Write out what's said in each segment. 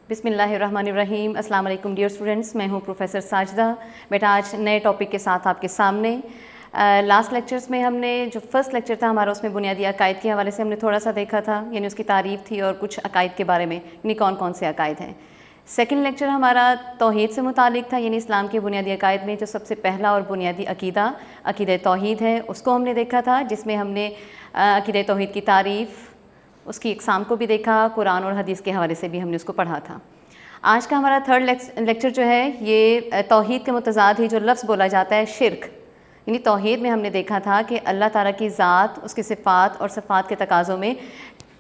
بسم اللہ الرحمن الرحیم۔ السلام علیکم ڈیئر اسٹوڈنٹس، میں ہوں پروفیسر ساجدہ۔ بیٹا آج نئے ٹاپک کے ساتھ آپ کے سامنے لاسٹ لیکچرز میں ہم نے جو فرسٹ لیکچر تھا ہمارا، اس میں بنیادی عقائد کے حوالے سے ہم نے تھوڑا سا دیکھا تھا، یعنی اس کی تعریف تھی اور کچھ عقائد کے بارے میں، یعنی کون کون سے عقائد ہیں۔ سیکنڈ لیکچر ہمارا توحید سے متعلق تھا، یعنی اسلام کے بنیادی عقائد میں جو سب سے پہلا اور بنیادی عقیدہ توحید ہے، اس کو ہم نے دیکھا تھا، جس میں ہم نے عقیدہ توحید کی تعریف، اس کی اقسام کو بھی دیکھا، قرآن اور حدیث کے حوالے سے بھی ہم نے اس کو پڑھا تھا۔ آج کا ہمارا تھرڈ لیکچر جو ہے یہ توحید کے متضاد ہی جو لفظ بولا جاتا ہے شرک، یعنی توحید میں ہم نے دیکھا تھا کہ اللہ تعالیٰ کی ذات، اس کی صفات اور صفات کے تقاضوں میں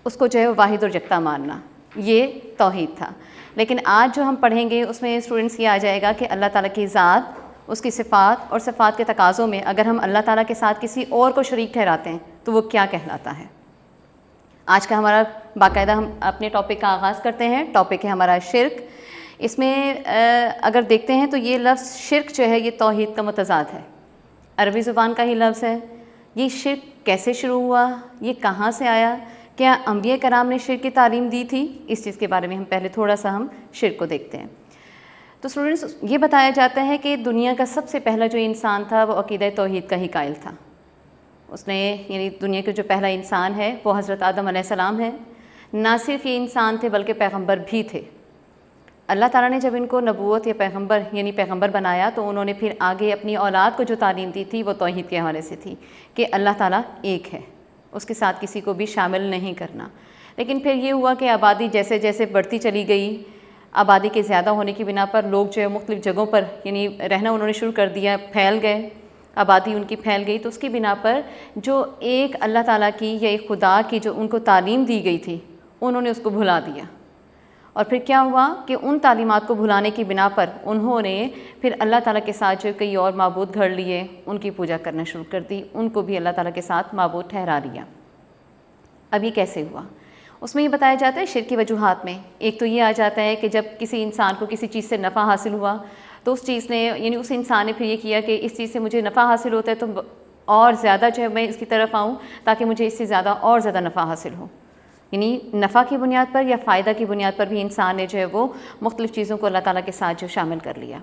اس کو جو ہے واحد اور یکتا ماننا، یہ توحید تھا۔ لیکن آج جو ہم پڑھیں گے اس میں اسٹوڈنٹس یہ آ جائے گا کہ اللہ تعالیٰ کی ذات، اس کی صفات اور صفات کے تقاضوں میں اگر ہم اللہ تعالیٰ کے ساتھ کسی اور کو شریک ٹھہراتے ہیں تو وہ کیا کہلاتا ہے۔ آج کا ہمارا باقاعدہ ہم اپنے ٹاپک کا آغاز کرتے ہیں۔ ٹاپک ہے ہمارا شرک۔ اس میں اگر دیکھتے ہیں تو یہ لفظ شرک جو ہے یہ توحید کا متضاد ہے، عربی زبان کا ہی لفظ ہے۔ یہ شرک کیسے شروع ہوا، یہ کہاں سے آیا، کیا انبیاء کرام نے شرک کی تعلیم دی تھی، اس چیز کے بارے میں ہم پہلے تھوڑا سا ہم شرک کو دیکھتے ہیں۔ تو اسٹوڈنٹس یہ بتایا جاتا ہے کہ دنیا کا سب سے پہلا جو انسان تھا وہ عقیدہ توحید کا ہی قائل تھا۔ اس نے یعنی دنیا کے جو پہلا انسان ہے وہ حضرت آدم علیہ السلام ہے۔ نہ صرف یہ انسان تھے بلکہ پیغمبر بھی تھے۔ اللہ تعالیٰ نے جب ان کو نبوت یا پیغمبر بنایا تو انہوں نے پھر آگے اپنی اولاد کو جو تعلیم دی تھی وہ توحید کے حوالے سے تھی کہ اللہ تعالیٰ ایک ہے، اس کے ساتھ کسی کو بھی شامل نہیں کرنا۔ لیکن پھر یہ ہوا کہ آبادی جیسے جیسے بڑھتی چلی گئی، آبادی کے زیادہ ہونے کی بنا پر لوگ جو ہے مختلف جگہوں پر یعنی رہنا انہوں نے شروع کر دیا، پھیل گئے، آبادی ان کی پھیل گئی، تو اس کی بنا پر جو ایک اللہ تعالیٰ کی یا ایک خدا کی جو ان کو تعلیم دی گئی تھی انہوں نے اس کو بھلا دیا۔ اور پھر کیا ہوا کہ ان تعلیمات کو بھلانے کی بنا پر انہوں نے پھر اللہ تعالیٰ کے ساتھ جو کئی اور معبود گھڑ لیے، ان کی پوجا کرنا شروع کر دی، ان کو بھی اللہ تعالیٰ کے ساتھ معبود ٹھہرا لیا۔ اب یہ کیسے ہوا؟ اس میں یہ بتایا جاتا ہے شرک کی وجوہات میں ایک تو یہ آ جاتا ہے کہ جب کسی انسان کو کسی چیز سے نفع حاصل ہوا تو اس چیز نے یعنی اس انسان نے پھر یہ کیا کہ اس چیز سے مجھے نفع حاصل ہوتا ہے تو اور زیادہ جو ہے میں اس کی طرف آؤں تاکہ مجھے اس سے زیادہ اور زیادہ نفع حاصل ہو۔ یعنی نفع کی بنیاد پر یا فائدہ کی بنیاد پر بھی انسان نے جو ہے وہ مختلف چیزوں کو اللہ تعالیٰ کے ساتھ جو شامل کر لیا۔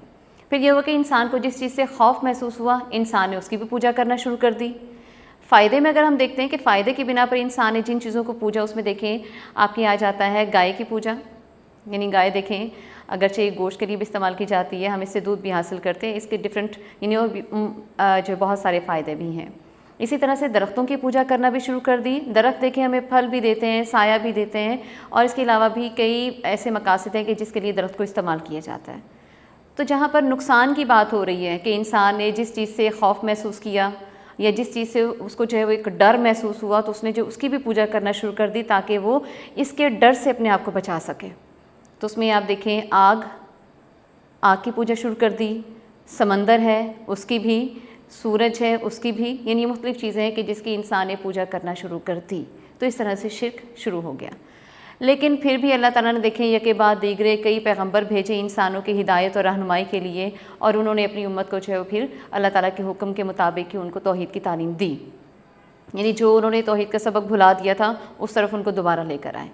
پھر یہ ہوا کہ انسان کو جس چیز سے خوف محسوس ہوا انسان نے اس کی بھی پوجا کرنا شروع کر دی۔ فائدے میں اگر ہم دیکھتے ہیں کہ فائدے کی بنا پر انسان نے جن چیزوں کو پوجا، اس میں دیکھیں آپ کے آ جاتا ہے گائے کی پوجا، یعنی گائے دیکھیں اگرچہ یہ گوشت کے لیے بھی استعمال کی جاتی ہے، ہم اس سے دودھ بھی حاصل کرتے ہیں، اس کے ڈفرینٹ یعنی اور بھی جو بہت سارے فائدے بھی ہیں۔ اسی طرح سے درختوں کی پوجا کرنا بھی شروع کر دی۔ درخت دیکھیں ہمیں پھل بھی دیتے ہیں، سایہ بھی دیتے ہیں، اور اس کے علاوہ بھی کئی ایسے مقاصد ہیں کہ جس کے لیے درخت کو استعمال کیا جاتا ہے۔ تو جہاں پر نقصان کی بات ہو رہی ہے کہ انسان نے جس چیز سے خوف محسوس کیا یا جس چیز سے اس کو جو ہے وہ ایک ڈر محسوس ہوا تو اس نے جو اس کی بھی پوجا کرنا شروع کر دی تاکہ وہ اس کے ڈر سے اپنے آپ کو بچا سکے۔ تو اس میں آپ دیکھیں آگ کی پوجا شروع کر دی، سمندر ہے اس کی بھی، سورج ہے اس کی بھی، یعنی مختلف چیزیں ہیں کہ جس کی انسان نے پوجا کرنا شروع کر دی۔ تو اس طرح سے شرک شروع ہو گیا۔ لیکن پھر بھی اللہ تعالیٰ نے دیکھیں یکے بعد دیگرے کئی پیغمبر بھیجے انسانوں کی ہدایت اور رہنمائی کے لیے، اور انہوں نے اپنی امت کو جو ہے پھر اللہ تعالیٰ کے حکم کے مطابق ہی ان کو توحید کی تعلیم دی، یعنی جو انہوں نے توحید کا سبق بھلا دیا تھا اس طرف ان کو دوبارہ لے کر آئے۔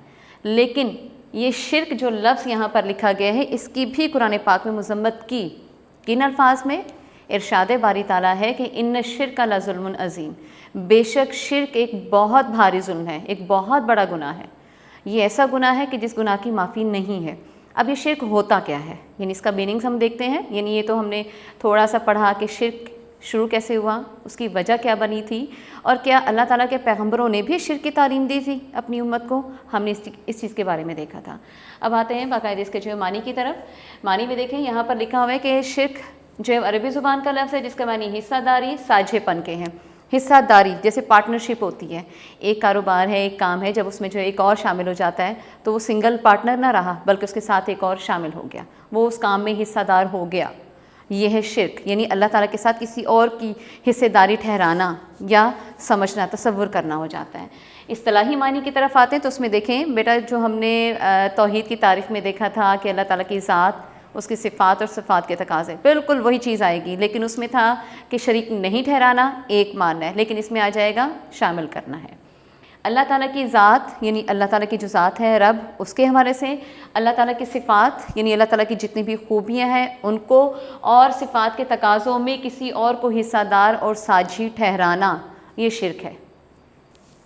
لیکن یہ شرک جو لفظ یہاں پر لکھا گیا ہے اس کی بھی قرآن پاک میں مذمت کی۔ کن الفاظ میں؟ ارشاد باری تعالیٰ ہے کہ ان الشرک لظلم عظیم، بے شک شرک ایک بہت بھاری ظلم ہے، ایک بہت بڑا گناہ ہے، یہ ایسا گناہ ہے کہ جس گناہ کی معافی نہیں ہے۔ اب یہ شرک ہوتا کیا ہے، یعنی اس کا میننگز ہم دیکھتے ہیں۔ یعنی یہ تو ہم نے تھوڑا سا پڑھا کہ شرک شروع کیسے ہوا، اس کی وجہ کیا بنی تھی، اور کیا اللہ تعالیٰ کے پیغمبروں نے بھی شرک کی تعلیم دی تھی اپنی امت کو، ہم نے اس چیز کے بارے میں دیکھا تھا۔ اب آتے ہیں باقاعدہ اس کے جو معنی کی طرف۔ معنی میں دیکھیں یہاں پر لکھا ہوا ہے کہ شرک جو عربی زبان کا لفظ ہے جس کا معنی حصہ داری، ساجھے پن کے ہیں۔ حصہ داری جیسے پارٹنرشپ ہوتی ہے، ایک کاروبار ہے، ایک کام ہے، جب اس میں جو ایک اور شامل ہو جاتا ہے تو وہ سنگل پارٹنر نہ رہا بلکہ اس کے ساتھ ایک اور شامل ہو گیا، وہ اس کام میں حصہ دار ہو گیا۔ یہ ہے شرک، یعنی اللہ تعالیٰ کے ساتھ کسی اور کی حصے داری ٹھہرانا یا سمجھنا، تصور کرنا ہو جاتا ہے۔ اصطلاحی معنی کی طرف آتے ہیں تو اس میں دیکھیں بیٹا جو ہم نے توحید کی تعریف میں دیکھا تھا کہ اللہ تعالیٰ کی ذات، اس کی صفات اور صفات کے تقاضے، بالکل وہی چیز آئے گی، لیکن اس میں تھا کہ شریک نہیں ٹھہرانا، ایک ماننا ہے، لیکن اس میں آ جائے گا شامل کرنا ہے۔ اللہ تعالیٰ کی ذات یعنی اللہ تعالیٰ کی جو ذات ہے رب، اس کے حوالے سے، اللہ تعالیٰ کی صفات یعنی اللہ تعالیٰ کی جتنی بھی خوبیاں ہیں ان کو، اور صفات کے تقاضوں میں کسی اور کو حصہ دار اور ساجی ٹھہرانا، یہ شرک ہے۔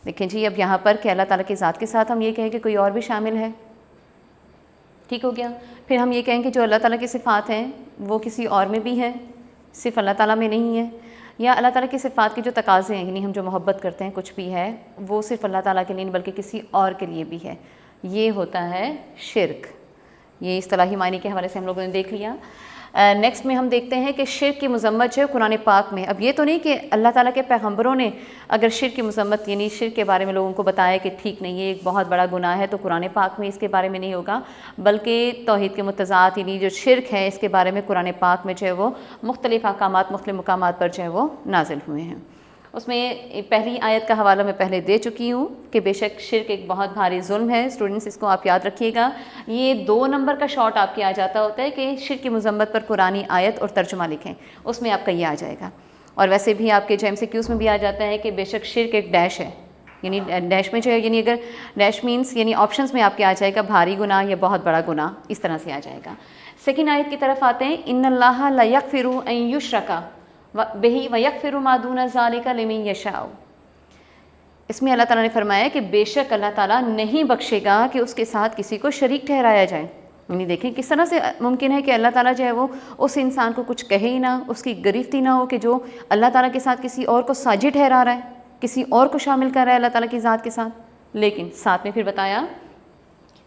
دیکھیں جی اب یہاں پر کہ اللہ تعالیٰ کی ذات کے ساتھ ہم یہ کہیں کہ کوئی اور بھی شامل ہے، ٹھیک ہو گیا۔ پھر ہم یہ کہیں کہ جو اللہ تعالیٰ کی صفات ہیں وہ کسی اور میں بھی ہیں، صرف اللہ تعالیٰ میں نہیں ہے، یا اللہ تعالیٰ کی صفات کے جو تقاضے ہیں یعنی ہم جو محبت کرتے ہیں کچھ بھی ہے وہ صرف اللہ تعالیٰ کے لیے نہیں بلکہ کسی اور کے لیے بھی ہے، یہ ہوتا ہے شرک۔ یہ اصطلاحی معنی کے حوالے سے ہم لوگوں نے دیکھ لیا۔ نیکسٹ میں ہم دیکھتے ہیں کہ شرک کی مذمت جو ہے قرآن پاک میں، اب یہ تو نہیں کہ اللہ تعالیٰ کے پیغمبروں نے اگر شرک کی مذمت یعنی شرک کے بارے میں لوگوں کو بتایا کہ ٹھیک نہیں، یہ ایک بہت بڑا گناہ ہے، تو قرآن پاک میں اس کے بارے میں نہیں ہوگا، بلکہ توحید کے متضاد یعنی جو شرک ہے اس کے بارے میں قرآن پاک میں جو ہے وہ مختلف احکامات مختلف مقامات پر جو ہے وہ نازل ہوئے ہیں۔ اس میں پہلی آیت کا حوالہ میں پہلے دے چکی ہوں کہ بے شک شرک ایک بہت بھاری ظلم ہے۔ اسٹوڈنٹس اس کو آپ یاد رکھیے گا، یہ 2 نمبر کا شارٹ آپ کے آ جاتا ہوتا ہے کہ شرک کی مذمت پر قرآنی آیت اور ترجمہ لکھیں، اس میں آپ کا یہ آ جائے گا۔ اور ویسے بھی آپ کے JMCQs میں بھی آ جاتا ہے کہ بے شک شرک ایک ڈیش ہے، یعنی ڈیش میں جو ہے یعنی اگر ڈیش مینس یعنی آپشنس میں آپ کے آ جائے گا بھاری گناہ یا بہت بڑا گناہ، اس طرح سے آ جائے گا۔ سیکنڈ آیت کی طرف آتے ہیں، ان اللہ لا یغفر ان یشرک بہ ویغفر ما دون ذلک لمن یشاء۔ اس میں اللہ تعالیٰ نے فرمایا کہ بے شک اللہ تعالیٰ نہیں بخشے گا کہ اس کے ساتھ کسی کو شریک ٹھہرایا جائے۔ یعنی دیکھیں کس طرح سے ممکن ہے کہ اللہ تعالیٰ جو ہے وہ اس انسان کو کچھ کہے ہی نہ، اس کی گرفتی نہ ہو کہ جو اللہ تعالیٰ کے ساتھ کسی اور کو ساجی ٹھہرا رہا ہے، کسی اور کو شامل کر رہا ہے اللہ تعالیٰ کی ذات کے ساتھ۔ لیکن ساتھ میں پھر بتایا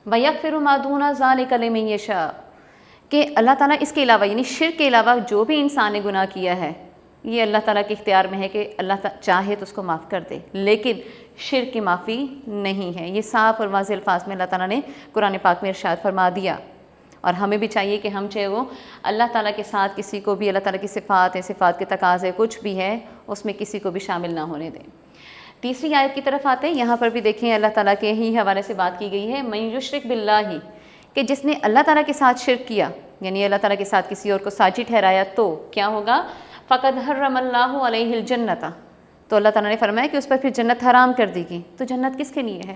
وَيَغْفِرُ مَا دُونَ ذَلِكَ لِمَن يَشَاءُ کہ اللہ تعالیٰ اس کے علاوہ یعنی شرک کے علاوہ جو بھی انسان نے گناہ کیا ہے یہ اللہ تعالیٰ کے اختیار میں ہے کہ اللہ چاہے تو اس کو معاف کر دے، لیکن شرک کی معافی نہیں ہے۔ یہ صاف اور واضح الفاظ میں اللہ تعالیٰ نے قرآن پاک میں ارشاد فرما دیا، اور ہمیں بھی چاہیے کہ ہم چاہے وہ اللہ تعالیٰ کے ساتھ کسی کو بھی، اللہ تعالیٰ کی صفات ہیں، صفات کے تقاضے کچھ بھی ہے، اس میں کسی کو بھی شامل نہ ہونے دیں۔ تیسری آیت کی طرف آتے ہیں، یہاں پر بھی دیکھیں اللہ تعالیٰ کے ہی حوالے سے بات کی گئی ہے، من یشرک باللہ کہ جس نے اللہ تعالیٰ کے ساتھ شرک کیا یعنی اللہ تعالیٰ کے ساتھ کسی اور کو ساجی ٹھہرایا تو کیا ہوگا، فقد حرم اللہ علیہ الجنت، تو اللہ تعالیٰ نے فرمایا کہ اس پر پھر جنت حرام کر دی گئی۔ تو جنت کس کے لیے ہے؟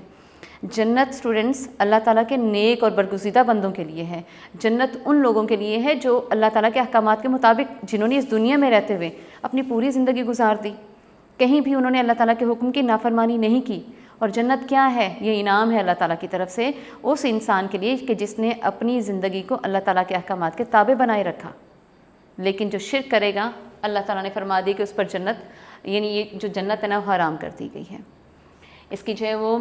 جنت اسٹوڈنٹس اللہ تعالیٰ کے نیک اور برگزیدہ بندوں کے لیے ہے۔ جنت ان لوگوں کے لیے ہے جو اللہ تعالیٰ کے احکامات کے مطابق، جنہوں نے اس دنیا میں رہتے ہوئے اپنی پوری زندگی گزار دی، کہیں بھی انہوں نے اللہ تعالیٰ کے حکم کی نافرمانی نہیں کی۔ اور جنت کیا ہے؟ یہ انعام ہے اللہ تعالیٰ کی طرف سے اس انسان کے لیے کہ جس نے اپنی زندگی کو اللہ تعالیٰ کے احکامات کے تابع بنائے رکھا۔ لیکن جو شرک کرے گا اللہ تعالیٰ نے فرما دی کہ اس پر جنت یعنی یہ جو جنت ہے نا وہ حرام کر دی گئی ہے۔ اس کی جو ہے وہ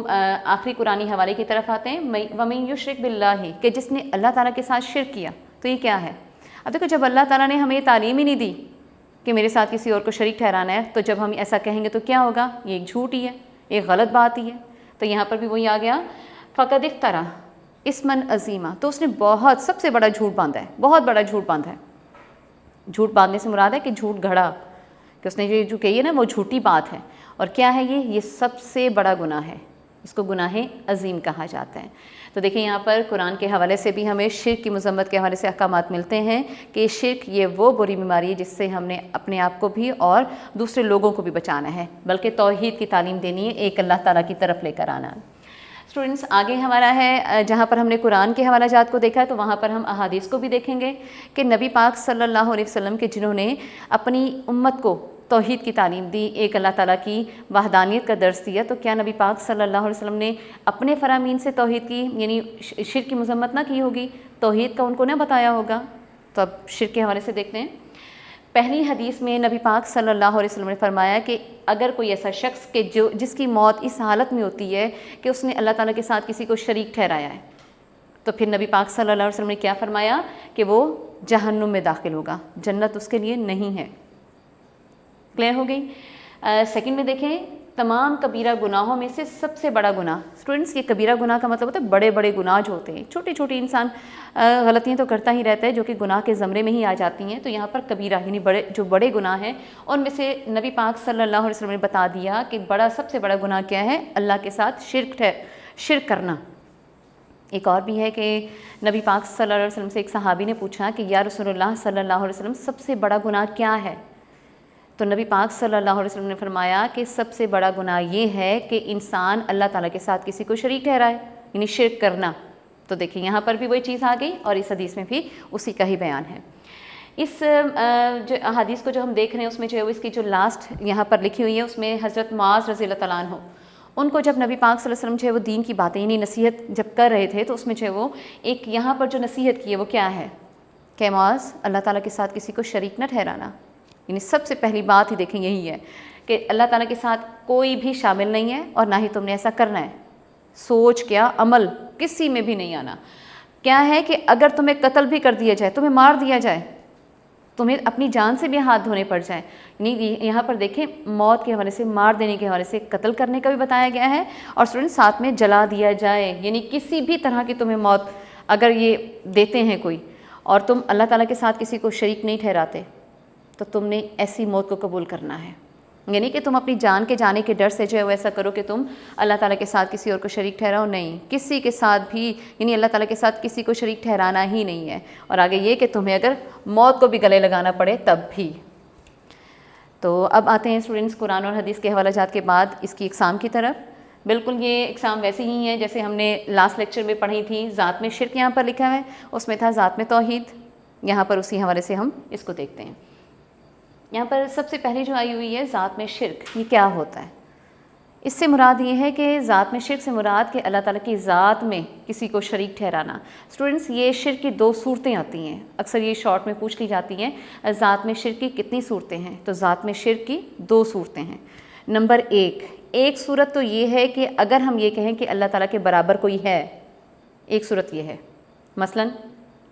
آخری قرآنی حوالے کی طرف آتے ہیں، وَمَن یُشْرِک بِاللَّهِ کہ جس نے اللہ تعالیٰ کے ساتھ شرک کیا۔ تو یہ کیا ہے؟ اب دیکھو جب اللہ تعالیٰ نے ہمیں یہ تعلیم ہی نہیں دی کہ میرے ساتھ کسی اور کو شریک ٹھہرانا ہے، تو جب ہم ایسا کہیں گے تو کیا ہوگا؟ یہ ایک جھوٹ ہی ہے، ایک غلط بات ہی ہے۔ تو یہاں پر بھی وہی آ گیا فَقَدِ افْتَرَىٰ اِسْمًا عَظِیمًا، تو اس نے بہت سب سے بڑا جھوٹ باندھا ہے، بہت بڑا جھوٹ باندھا ہے۔ جھوٹ باندھنے سے مراد ہے کہ جھوٹ گھڑا، کہ اس نے یہ جو کہی ہے نا وہ جھوٹی بات ہے۔ اور کیا ہے یہ سب سے بڑا گناہ ہے، اس کو گناہ عظیم کہا جاتا ہے۔ تو دیکھیں یہاں پر قرآن کے حوالے سے بھی ہمیں شرک کی مذمت کے حوالے سے احکامات ملتے ہیں کہ شرک یہ وہ بری بیماری ہے جس سے ہم نے اپنے آپ کو بھی اور دوسرے لوگوں کو بھی بچانا ہے، بلکہ توحید کی تعلیم دینی ہے، ایک اللہ تعالیٰ کی طرف لے کر آنا۔ اسٹوڈنٹس آگے ہمارا ہے، جہاں پر ہم نے قرآن کے حوالہ جات کو دیکھا ہے تو وہاں پر ہم احادیث کو بھی دیکھیں گے کہ نبی پاک صلی اللہ علیہ وسلم کے جنہوں نے اپنی امت کو توحید کی تعلیم دی، ایک اللہ تعالیٰ کی وحدانیت کا درس دیا، تو کیا نبی پاک صلی اللہ علیہ وسلم نے اپنے فرامین سے توحید کی یعنی شرک کی مذمت نہ کی ہوگی؟ توحید کا ان کو نہ بتایا ہوگا؟ تو اب شرک کے حوالے سے دیکھتے ہیں۔ پہلی حدیث میں نبی پاک صلی اللہ علیہ وسلم نے فرمایا کہ اگر کوئی ایسا شخص کہ جس کی موت اس حالت میں ہوتی ہے کہ اس نے اللہ تعالیٰ کے ساتھ کسی کو شریک ٹھہرایا ہے، تو پھر نبی پاک صلی اللہ علیہ وسلم نے کیا فرمایا کہ وہ جہنم میں داخل ہوگا، جنت اس کے لیے نہیں ہے۔ کلیئر ہو گئی؟ سیکنڈ میں دیکھیں تمام کبیرہ گناہوں میں سے سب سے بڑا گناہ، اسٹوڈنٹس یہ کبیرہ گناہ کا مطلب ہوتا ہے بڑے بڑے گناہ جو ہوتے ہیں، چھوٹی چھوٹی انسان غلطیاں تو کرتا ہی رہتا ہے جو کہ گناہ کے زمرے میں ہی آ جاتی ہیں، تو یہاں پر کبیرہ یعنی جو بڑے گناہ ہیں ان میں سے نبی پاک صلی اللہ علیہ وسلم نے بتا دیا کہ سب سے بڑا گناہ کیا ہے؟ اللہ کے ساتھ شرک کرنا۔ ایک اور بھی ہے کہ نبی پاک صلی اللہ علیہ وسلم سے ایک صحابی نے پوچھا کہ یا رسول اللہ صلی اللہ علیہ وسلم سب سے بڑا گناہ کیا ہے؟ تو نبی پاک صلی اللہ علیہ وسلم نے فرمایا کہ سب سے بڑا گناہ یہ ہے کہ انسان اللہ تعالیٰ کے ساتھ کسی کو شریک ٹھہرائے، یعنی شرک کرنا۔ تو دیکھیں یہاں پر بھی وہی چیز آ گئی اور اس حدیث میں بھی اسی کا ہی بیان ہے۔ اس جو حدیث کو جو ہم دیکھ رہے ہیں اس میں جو ہے اس کی جو لاسٹ یہاں پر لکھی ہوئی ہے اس میں حضرت معاذ رضی اللہ تعالیٰ عنہ، ان کو جب نبی پاک صلی اللہ علیہ وسلم جو ہے وہ دین کی باتیں یعنی نصیحت جب کر رہے تھے تو اس میں جو ہے وہ ایک یہاں پر جو نصیحت کی ہے وہ کیا ہے کہ معاذ اللہ تعالیٰ کے ساتھ کسی کو شریک نہ ٹھہرانا، یعنی سب سے پہلی بات ہی دیکھیں یہی ہے کہ اللہ تعالیٰ کے ساتھ کوئی بھی شامل نہیں ہے اور نہ ہی تم نے ایسا کرنا ہے، سوچ کیا عمل کسی میں بھی نہیں آنا۔ کیا ہے کہ اگر تمہیں قتل بھی کر دیا جائے، تمہیں مار دیا جائے، تمہیں اپنی جان سے بھی ہاتھ دھونے پڑ جائیں، یعنی یہاں پر دیکھیں موت کے حوالے سے، مار دینے کے حوالے سے، قتل کرنے کا بھی بتایا گیا ہے، اور اسٹوڈنٹ ساتھ میں جلا دیا جائے، یعنی کسی بھی طرح کی تمہیں موت اگر یہ دیتے ہیں کوئی اور تم اللہ تعالیٰ کے ساتھ کسی کو شریک نہیں ٹھہراتے تو تم نے ایسی موت کو قبول کرنا ہے، یعنی کہ تم اپنی جان کے جانے کے ڈر سے جو ہے وہ ایسا کرو کہ تم اللہ تعالیٰ کے ساتھ کسی اور کو شریک ٹھہراؤ، نہیں، کسی کے ساتھ بھی یعنی اللہ تعالیٰ کے ساتھ کسی کو شریک ٹھہرانا ہی نہیں ہے، اور آگے یہ کہ تمہیں اگر موت کو بھی گلے لگانا پڑے تب بھی۔ تو اب آتے ہیں اسٹوڈنٹس قرآن اور حدیث کے حوالہ جات کے بعد اس کی اقسام کی طرف۔ بالکل یہ اقسام ویسے ہی ہیں جیسے ہم نے لاسٹ لیکچر میں پڑھی تھی، ذات میں شرک یہاں پر لکھا ہے، اس میں تھا ذات میں توحید، یہاں پر اسی حوالے سے ہم اس کو دیکھتے ہیں۔ یہاں پر سب سے پہلے جو آئی ہوئی ہے ذات میں شرک، یہ کیا ہوتا ہے؟ اس سے مراد یہ ہے کہ ذات میں شرک سے مراد کہ اللہ تعالیٰ کی ذات میں کسی کو شریک ٹھہرانا۔ اسٹوڈنٹس یہ شرک کی دو صورتیں آتی ہیں، اکثر یہ شارٹ میں پوچھ لی جاتی ہیں، ذات میں شرک کی کتنی صورتیں ہیں؟ تو ذات میں شرک کی دو صورتیں ہیں۔ نمبر ایک صورت تو یہ ہے کہ اگر ہم یہ کہیں کہ اللہ تعالیٰ کے برابر کوئی ہے، ایک صورت یہ ہے، مثلاً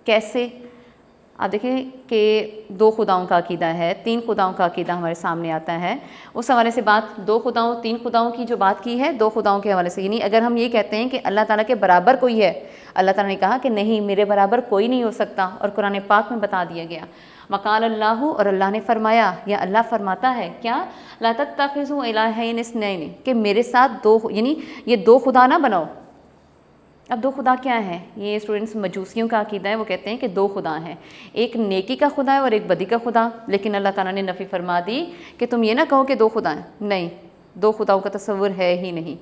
کیسے؟ آپ دیکھیں کہ دو خداؤں کا عقیدہ ہے، تین خداؤں کا عقیدہ ہمارے سامنے آتا ہے، اس حوالے سے بات دو خداؤں تین خداؤں کی جو بات کی ہے دو خداؤں کے حوالے سے، یعنی اگر ہم یہ کہتے ہیں کہ اللہ تعالیٰ کے برابر کوئی ہے، اللہ تعالیٰ نے کہا کہ نہیں میرے برابر کوئی نہیں ہو سکتا، اور قرآن پاک میں بتا دیا گیا وقال اللہ، اور اللہ نے فرمایا یا اللہ فرماتا ہے کیا لا تتخذوا الہین اثنین، کہ میرے ساتھ دو یعنی یہ دو خدا نہ بناؤ۔ اب دو خدا کیا ہے؟ یہ اسٹوڈنٹس مجوسیوں کا عقیدہ ہے، وہ کہتے ہیں کہ دو خدا ہیں، ایک نیکی کا خدا ہے اور ایک بدی کا خدا، لیکن اللہ تعالیٰ نے نفی فرما دی کہ تم یہ نہ کہو کہ دو خدا ہیں، نہیں، دو خداؤں کا تصور ہے ہی نہیں۔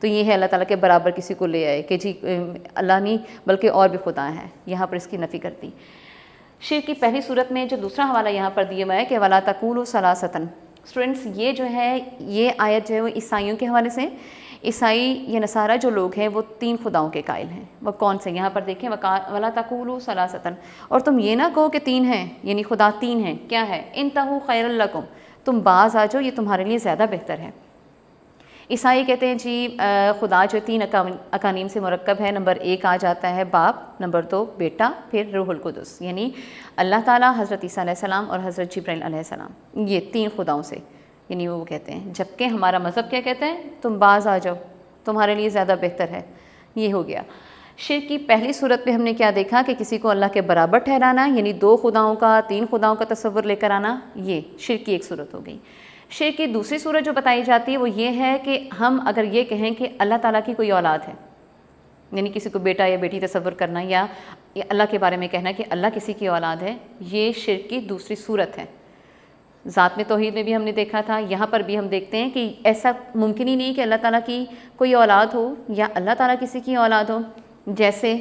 تو یہ ہے اللہ تعالیٰ کے برابر کسی کو لے آئے کہ جی اللہ نہیں بلکہ اور بھی خدا ہیں، یہاں پر اس کی نفی کر دی۔ شرک کی پہلی صورت میں جو دوسرا حوالہ یہاں پر دیا ہوا ہے کہ وَلَا تَقُولُوا ثَلَاثَةً، اسٹوڈنٹس یہ جو ہے یہ آیت جو ہے وہ عیسائیوں کے حوالے سے، عیسائی یا نصارہ جو لوگ ہیں وہ تین خداؤں کے قائل ہیں، وہ کون سے؟ یہاں پر دیکھیں وَلَا تَقُولُوا ثَلَاثَةً، اور تم یہ نہ کہو کہ تین ہیں، یعنی خدا تین ہیں، کیا ہے؟ انتہوا خیر لکم، تم باز آ جاؤ، یہ تمہارے لیے زیادہ بہتر ہے۔ عیسائی کہتے ہیں جی خدا جو تین اقانیم سے مرکب ہے، نمبر ایک آ جاتا ہے باپ، نمبر دو بیٹا، پھر روح القدس، یعنی اللہ تعالیٰ، حضرت عیسیٰ علیہ السلام اور حضرت جبرائیل علیہ السلام، یہ تین خداؤں سے، یعنی وہ کہتے ہیں، جبکہ ہمارا مذہب کیا کہتا ہے؟ تم باز آ جاؤ، تمہارے لیے زیادہ بہتر ہے۔ یہ ہو گیا شرک کی پہلی صورت پہ ہم نے کیا دیکھا کہ کسی کو اللہ کے برابر ٹھہرانا، یعنی دو خداؤں کا تین خداؤں کا تصور لے کر آنا، یہ شرک کی ایک صورت ہو گئی۔ شرک کی دوسری صورت جو بتائی جاتی ہے وہ یہ ہے کہ ہم اگر یہ کہیں کہ اللہ تعالیٰ کی کوئی اولاد ہے، یعنی کسی کو بیٹا یا بیٹی تصور کرنا، یا اللہ کے بارے میں کہنا کہ اللہ کسی کی اولاد ہے، یہ شرک کی دوسری صورت ہے۔ ذات میں توحید میں بھی ہم نے دیکھا تھا، یہاں پر بھی ہم دیکھتے ہیں کہ ایسا ممکن ہی نہیں کہ اللہ تعالیٰ کی کوئی اولاد ہو یا اللہ تعالیٰ کسی کی اولاد ہو، جیسے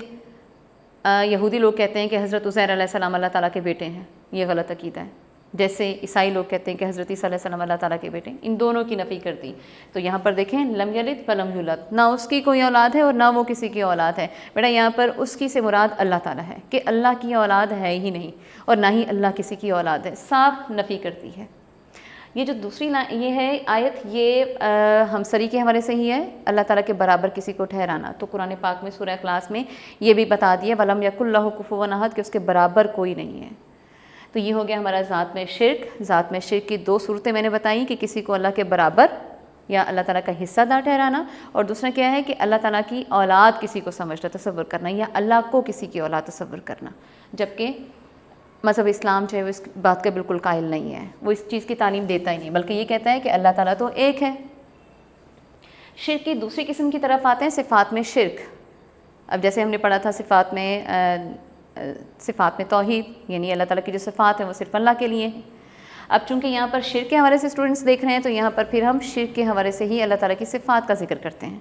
یہودی لوگ کہتے ہیں کہ حضرت عزیر علیہ السلام اللہ تعالیٰ کے بیٹے ہیں، یہ غلط عقیدہ ہے، جیسے عیسائی لوگ کہتے ہیں کہ حضرت عیسیٰ علیہ السلام اللہ تعالیٰ کے بیٹے، ان دونوں کی نفی کر دی۔ تو یہاں پر دیکھیں لم یلد ولم یولد، نہ اس کی کوئی اولاد ہے اور نہ وہ کسی کی اولاد ہے، بیٹا یہاں پر اس کی سے مراد اللہ تعالیٰ ہے کہ اللہ کی اولاد ہے ہی نہیں، اور نہ ہی اللہ کسی کی اولاد ہے، صاف نفی کرتی ہے۔ یہ جو دوسری یہ ہے آیت، یہ ہمسری کے حوالے سے ہی ہے، اللہ تعالیٰ کے برابر کسی کو ٹھہرانا، تو قرآن پاک میں سورہ اخلاص میں یہ بھی بتا دیا وَلَمْ يَكُنْ لَهُ كُفُوًا أَحَدٌ کہ اس کے برابر کوئی نہیں ہے۔ تو یہ ہو گیا ہمارا ذات میں شرک۔ ذات میں شرک کی دو صورتیں میں نے بتائیں کہ کسی کو اللہ کے برابر یا اللہ تعالیٰ کا حصہ دار ٹھہرانا، اور دوسرا کیا ہے کہ اللہ تعالیٰ کی اولاد کسی کو سمجھنا تصور کرنا، یا اللہ کو کسی کی اولاد تصور کرنا، جبکہ مذہب اسلام جو ہے وہ اس بات کا بالکل قائل نہیں ہے، وہ اس چیز کی تعلیم دیتا ہی نہیں، بلکہ یہ کہتا ہے کہ اللہ تعالیٰ تو ایک ہے۔ شرک کی دوسری قسم کی طرف آتے ہیں صفات میں شرک۔ اب جیسے ہم نے پڑھا تھا صفات میں توحید، یعنی اللہ تعالیٰ کی جو صفات ہیں وہ صرف اللہ کے لیے ہیں۔ اب چونکہ یہاں پر شرک کے حوالے سے اسٹوڈنٹس دیکھ رہے ہیں تو یہاں پر پھر ہم شرک کے حوالے سے ہی اللہ تعالیٰ کی صفات کا ذکر کرتے ہیں۔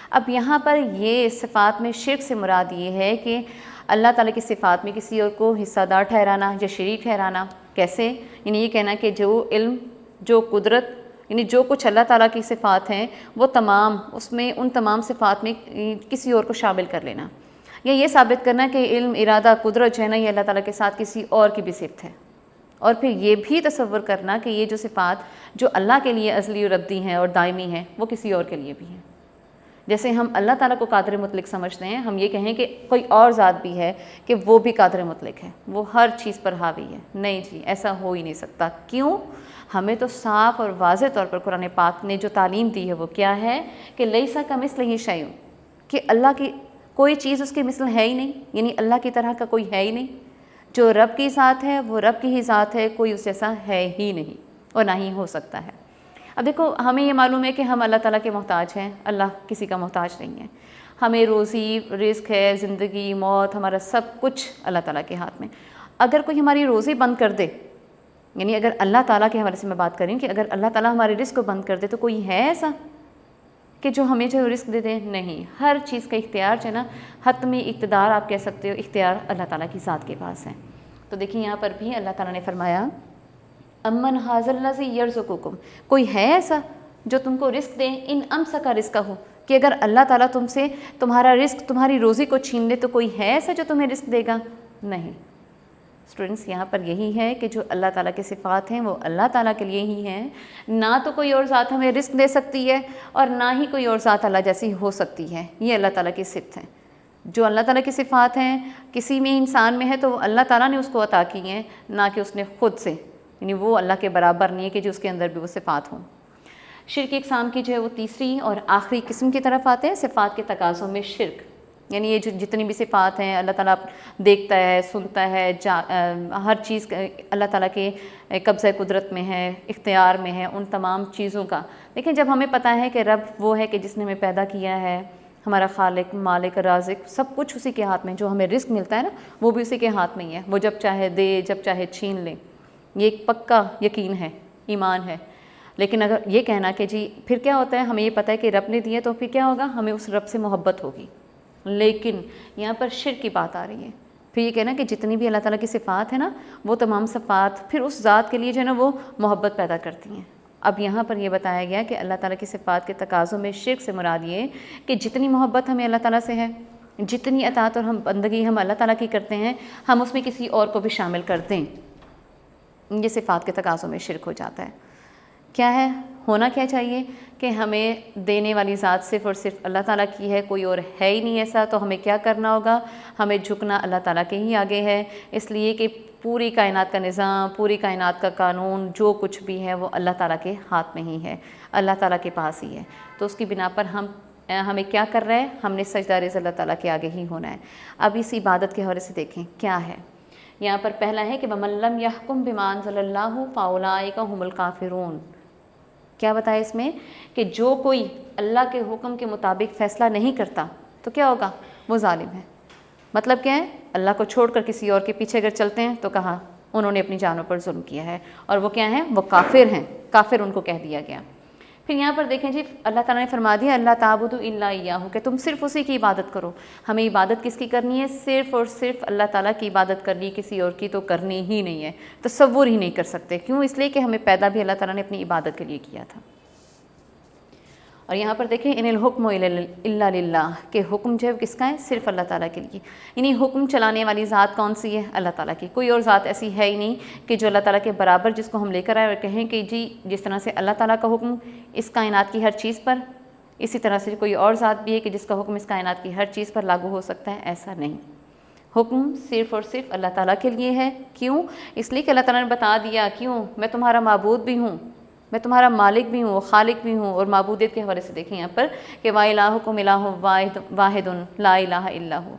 اب یہاں پر یہ صفات میں شرک سے مراد یہ ہے کہ اللہ تعالیٰ کی صفات میں کسی اور کو حصہ دار ٹھہرانا یا شریک ٹھہرانا۔ کیسے؟ یعنی یہ کہنا کہ جو علم، جو قدرت، یعنی جو کچھ اللہ تعالیٰ کی صفات ہیں وہ تمام، اس میں ان تمام صفات میں کسی اور کو شامل کر لینا، یا یہ ثابت کرنا کہ علم، ارادہ، قدرت جو ہے نا یہ اللہ تعالیٰ کے ساتھ کسی اور کی بھی صفت ہے، اور پھر یہ بھی تصور کرنا کہ یہ جو صفات جو اللہ کے لیے ازلی اور ابدی ہیں اور دائمی ہیں وہ کسی اور کے لیے بھی ہیں۔ جیسے ہم اللہ تعالیٰ کو قادر مطلق سمجھتے ہیں، ہم یہ کہیں کہ کوئی اور ذات بھی ہے کہ وہ بھی قادر مطلق ہے، وہ ہر چیز پر حاوی ہے۔ نہیں جی، ایسا ہو ہی نہیں سکتا۔ کیوں؟ ہمیں تو صاف اور واضح طور پر قرآن پاک نے جو تعلیم دی ہے وہ کیا ہے کہ لیسا کمثلہ شیء، کہ اللہ کی کوئی چیز اس کے مثل ہے ہی نہیں، یعنی اللہ کی طرح کا کوئی ہے ہی نہیں۔ جو رب کی ذات ہے وہ رب کی ہی ذات ہے، کوئی اس جیسا ہے ہی نہیں اور نہ ہی ہو سکتا ہے۔ اب دیکھو، ہمیں یہ معلوم ہے کہ ہم اللہ تعالیٰ کے محتاج ہیں، اللہ کسی کا محتاج نہیں ہے۔ ہمیں روزی، رزق ہے، زندگی، موت، ہمارا سب کچھ اللہ تعالیٰ کے ہاتھ میں۔ اگر کوئی ہماری روزی بند کر دے، یعنی اگر اللہ تعالیٰ کے حوالے سے میں بات کریں کہ اگر اللہ تعالیٰ ہمارے رزق کو بند کر دے تو کوئی ہے ایسا کہ جو ہمیں جو رزق دے دے؟ نہیں، ہر چیز کا اختیار جو ہے نا، حتمی اقتدار آپ کہہ سکتے ہو، اختیار اللہ تعالیٰ کی ذات کے پاس ہے۔ تو دیکھیں یہاں پر بھی اللہ تعالیٰ نے فرمایا امن ھذا الذی یرزقکم، کوئی ہے ایسا جو تم کو رزق دے، ان امسک رزقہ، کہ اگر اللہ تعالیٰ تم سے تمہارا رزق، تمہاری روزی کو چھین لے تو کوئی ہے ایسا جو تمہیں رزق دے گا؟ نہیں۔ اسٹوڈنٹس، یہاں پر یہی ہے کہ جو اللہ تعالیٰ کے صفات ہیں وہ اللہ تعالیٰ کے لیے ہی ہیں، نہ تو کوئی اور ذات ہمیں رزق دے سکتی ہے اور نہ ہی کوئی اور ذات اللہ جیسی ہو سکتی ہے۔ یہ اللہ تعالیٰ کی صفت ہے۔ جو اللہ تعالیٰ کی صفات ہیں کسی میں انسان میں ہے تو وہ اللہ تعالیٰ نے اس کو عطا کی ہیں، نہ کہ اس نے خود سے، یعنی وہ اللہ کے برابر نہیں ہے کہ جو اس کے اندر بھی وہ صفات ہوں۔ شرک کی اقسام کی جو ہے وہ تیسری اور آخری قسم کی طرف آتے ہیں، صفات کے تقاضوں میں شرک، یعنی یہ جو جتنی بھی صفات ہیں، اللہ تعالیٰ دیکھتا ہے، سنتا ہے، ہر چیز اللہ تعالیٰ کے قبضہ قدرت میں ہے، اختیار میں ہے، ان تمام چیزوں کا۔ لیکن جب ہمیں پتہ ہے کہ رب وہ ہے کہ جس نے ہمیں پیدا کیا ہے، ہمارا خالق، مالک، رازق، سب کچھ اسی کے ہاتھ میں، جو ہمیں رزق ملتا ہے نا وہ بھی اسی کے ہاتھ میں ہی ہے، وہ جب چاہے دے، جب چاہے چھین لے، یہ ایک پکا یقین ہے، ایمان ہے۔ لیکن اگر یہ کہنا کہ جی پھر کیا ہوتا ہے، ہمیں یہ پتہ ہے کہ رب نے دیا تو پھر کیا ہوگا، ہمیں اس رب سے محبت ہوگی، لیکن یہاں پر شرک کی بات آ رہی ہے۔ پھر یہ کہنا کہ جتنی بھی اللہ تعالیٰ کی صفات ہیں نا وہ تمام صفات پھر اس ذات کے لیے جو ہے نا وہ محبت پیدا کرتی ہیں۔ اب یہاں پر یہ بتایا گیا کہ اللہ تعالیٰ کی صفات کے تقاضوں میں شرک سے مراد یہ کہ جتنی محبت ہمیں اللہ تعالیٰ سے ہے، جتنی اطاعت اور ہم بندگی ہم اللہ تعالیٰ کی کرتے ہیں، ہم اس میں کسی اور کو بھی شامل کر دیں، یہ صفات کے تقاضوں میں شرک ہو جاتا ہے۔ کیا ہے، ہونا کیا چاہیے کہ ہمیں دینے والی ذات صرف اور صرف اللہ تعالیٰ کی ہے، کوئی اور ہے ہی نہیں ایسا، تو ہمیں کیا کرنا ہوگا، ہمیں جھکنا اللہ تعالیٰ کے ہی آگے ہے، اس لیے کہ پوری کائنات کا نظام، پوری کائنات کا قانون، جو کچھ بھی ہے وہ اللہ تعالیٰ کے ہاتھ میں ہی ہے، اللہ تعالیٰ کے پاس ہی ہے۔ تو اس کی بنا پر ہمیں کیا کر رہے ہیں، ہم نے سجدہ ریز اللہ تعالیٰ کے آگے ہی ہونا ہے۔ اب اس عبادت کے حوالے سے دیکھیں کیا ہے۔ یہاں پر پہلا ہے کہ وَمَن لَّمْ يَحْكُم بِمَا أَنزَلَ اللَّهُ فَأُولَٰئِكَ هُمُ الْكَافِرُونَ۔ کیا بتایا اس میں کہ جو کوئی اللہ کے حکم کے مطابق فیصلہ نہیں کرتا تو کیا ہوگا، وہ ظالم ہے۔ مطلب کیا ہے، اللہ کو چھوڑ کر کسی اور کے پیچھے اگر چلتے ہیں تو کہا انہوں نے اپنی جانوں پر ظلم کیا ہے، اور وہ کیا ہیں، وہ کافر ہیں، کافر ان کو کہہ دیا گیا۔ پھر یہاں پر دیکھیں جی، اللہ تعالیٰ نے فرما دیا اللہ تعبدوا الا ایاہ، کہ تم صرف اسی کی عبادت کرو۔ ہمیں عبادت کس کی کرنی ہے، صرف اور صرف اللہ تعالیٰ کی عبادت کرنی، کسی اور کی تو کرنی ہی نہیں ہے، تصور ہی نہیں کر سکتے۔ کیوں؟ اس لیے کہ ہمیں پیدا بھی اللہ تعالیٰ نے اپنی عبادت کے لیے کیا تھا۔ اور یہاں پر دیکھیں ان الحکم الا للہ، کہ حکم جو ہے کس کا ہے، صرف اللہ تعالیٰ کے لیے، یعنی حکم چلانے والی ذات کون سی ہے، اللہ تعالیٰ کی۔ کوئی اور ذات ایسی ہے ہی نہیں کہ جو اللہ تعالیٰ کے برابر جس کو ہم لے کر آئے اور کہیں کہ جی جس طرح سے اللہ تعالیٰ کا حکم اس کائنات کی ہر چیز پر، اسی طرح سے کوئی اور ذات بھی ہے کہ جس کا حکم اس کائنات کی ہر چیز پر لاگو ہو سکتا ہے، ایسا نہیں۔ حکم صرف اور صرف اللہ تعالیٰ کے لیے ہے۔ کیوں؟ اس لیے کہ اللہ تعالیٰ نے بتا دیا، کیوں، میں تمہارا معبود بھی ہوں، میں تمہارا مالک بھی ہوں، خالق بھی ہوں۔ اور معبودیت کے حوالے سے دیکھیں یہاں پر کہ وَإِلَٰهُكُمْ إِلَٰهٌ وَاحِدٌ لَا إِلَٰهَ إِلَّا هُوَ،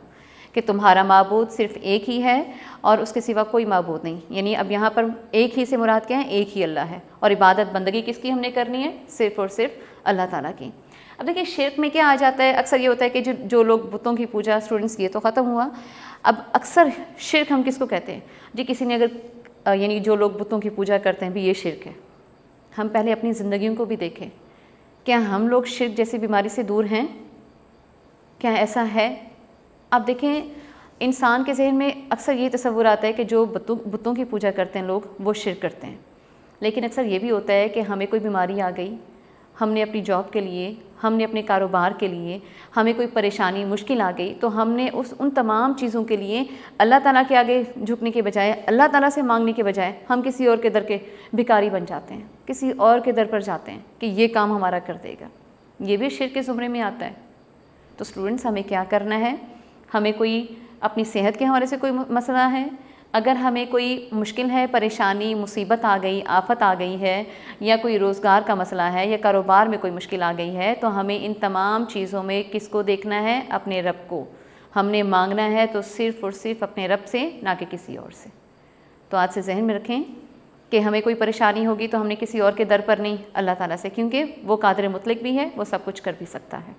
کہ تمہارا معبود صرف ایک ہی ہے اور اس کے سوا کوئی معبود نہیں۔ یعنی اب یہاں پر ایک ہی سے مراد کیا ہے، ایک ہی اللہ ہے، اور عبادت بندگی کس کی ہم نے کرنی ہے، صرف اور صرف اللہ تعالیٰ کی۔ اب دیکھیں شرک میں کیا آ جاتا ہے، اکثر یہ ہوتا ہے کہ جو لوگ بتوں کی پوجا، اسٹوڈنٹس یہ تو ختم ہوا، اب اکثر شرک ہم کس کو کہتے ہیں، جی کسی نے اگر یعنی جو لوگ بتوں کی پوجا کرتے ہیں بھی یہ شرک ہے۔ ہم پہلے اپنی زندگیوں کو بھی دیکھیں، کیا ہم لوگ شرک جیسی بیماری سے دور ہیں؟ کیا ایسا ہے؟ آپ دیکھیں انسان کے ذہن میں اکثر یہ تصور آتا ہے کہ جو بتوں کی پوجا کرتے ہیں لوگ وہ شرک کرتے ہیں، لیکن اکثر یہ بھی ہوتا ہے کہ ہمیں کوئی بیماری آ گئی، ہم نے اپنی جاب کے لیے، ہم نے اپنے کاروبار کے لیے، ہمیں کوئی پریشانی مشکل آ گئی، تو ہم نے ان تمام چیزوں کے لیے اللہ تعالیٰ کے آگے جھکنے کے بجائے، اللہ تعالیٰ سے مانگنے کے بجائے ہم کسی اور کے در کے بھکاری بن جاتے ہیں، کسی اور کے در پر جاتے ہیں کہ یہ کام ہمارا کر دے گا۔ یہ بھی شرک کے زمرے میں آتا ہے۔ تو اسٹوڈنٹس ہمیں کیا کرنا ہے؟ ہمیں کوئی اپنی صحت کے حوالے سے کوئی مسئلہ ہے، اگر ہمیں کوئی مشکل ہے، پریشانی، مصیبت آ گئی، آفت آ گئی ہے، یا کوئی روزگار کا مسئلہ ہے، یا کاروبار میں کوئی مشکل آ گئی ہے، تو ہمیں ان تمام چیزوں میں کس کو دیکھنا ہے؟ اپنے رب کو۔ ہم نے مانگنا ہے تو صرف اور صرف اپنے رب سے، نہ کہ کسی اور سے۔ تو آج سے ذہن میں رکھیں کہ ہمیں کوئی پریشانی ہوگی تو ہم نے کسی اور کے در پر نہیں، اللہ تعالیٰ سے، کیونکہ وہ قادر مطلق بھی ہے، وہ سب کچھ کر بھی سکتا ہے۔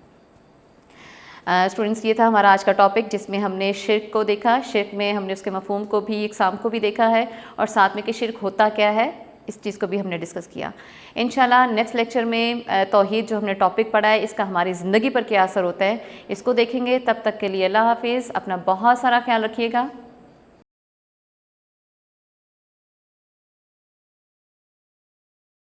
اسٹوڈنٹس یہ تھا ہمارا آج کا ٹاپک، جس میں ہم نے شرک کو دیکھا، شرک میں ہم نے اس کے مفہوم کو بھی، اقسام کو بھی دیکھا ہے، اور ساتھ میں کہ شرک ہوتا کیا ہے اس چیز کو بھی ہم نے ڈسکس کیا۔ انشاءاللہ نیکسٹ لیکچر میں توحید جو ہم نے ٹاپک پڑھا ہے، اس کا ہماری زندگی پر کیا اثر ہوتا ہے، اس کو دیکھیں گے۔ تب تک کے لیے اللہ حافظ، اپنا بہت سارا خیال رکھیے گا۔